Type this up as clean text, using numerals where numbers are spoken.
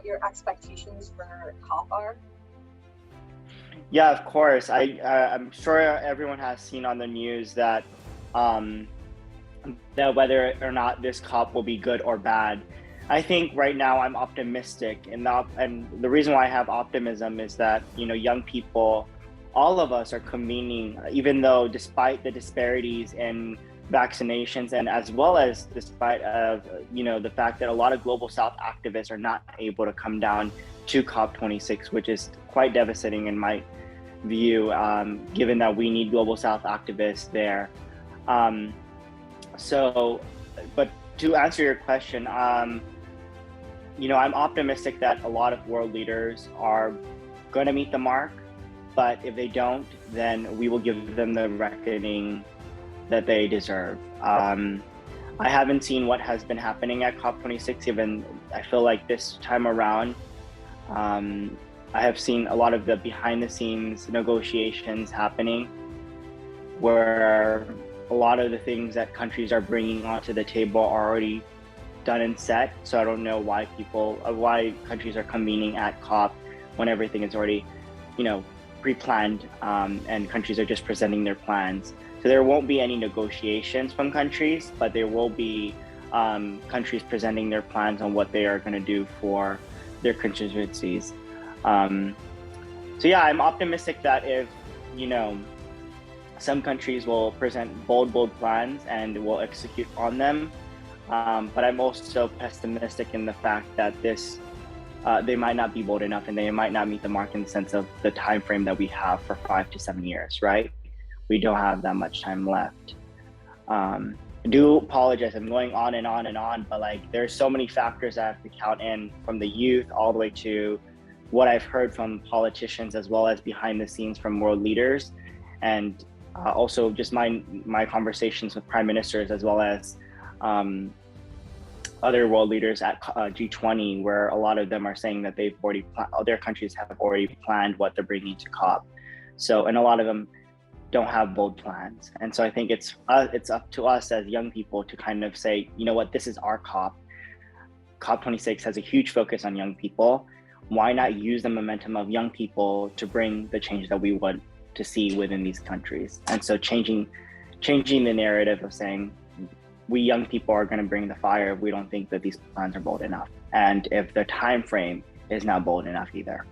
what your expectations for COP are? Yeah, of course. I'm sure everyone has seen on the news that um, that whether or not this COP will be good or bad. I think right now I'm optimistic, and the reason why I have optimism is that young people, all of us are convening, even though despite the disparities in vaccinations and as well as despite of the fact that a lot of global South activists are not able to come down to COP26, which is quite devastating in my view, given that we need global South activists there. Um, so, but to answer your question, I'm optimistic that a lot of world leaders are going to meet the mark, but if they don't, then we will give them the reckoning that they deserve. I haven't seen what has been happening at COP26, even I feel like this time around, I have seen a lot of the behind the scenes negotiations happening where a lot of the things that countries are bringing onto the table are already done and set. So I don't know why why countries are convening at COP when everything is already, pre-planned, and countries are just presenting their plans. So there won't be any negotiations from countries, but there will be countries presenting their plans on what they are going to do for their constituencies. So yeah, I'm optimistic that if, some countries will present bold plans and will execute on them. But I'm also pessimistic in the fact that they might not be bold enough and they might not meet the mark in the sense of the time frame that we have for 5 to 7 years, right? We don't have that much time left. I do apologize, I'm going on and on and on, but there's so many factors I have to count in, from the youth all the way to what I've heard from politicians as well as behind the scenes from world leaders, and also just my conversations with prime ministers as well as other world leaders at G20, where a lot of them are saying that their countries have already planned what they're bringing to COP. So, and a lot of them don't have bold plans. And so I think it's up to us as young people to kind of say, you know what, this is our COP. COP26 has a huge focus on young people. Why not use the momentum of young people to bring the change that we want to see within these countries? And so changing the narrative of saying, we young people are going to bring the fire if we don't think that these plans are bold enough, and if the time frame is not bold enough either.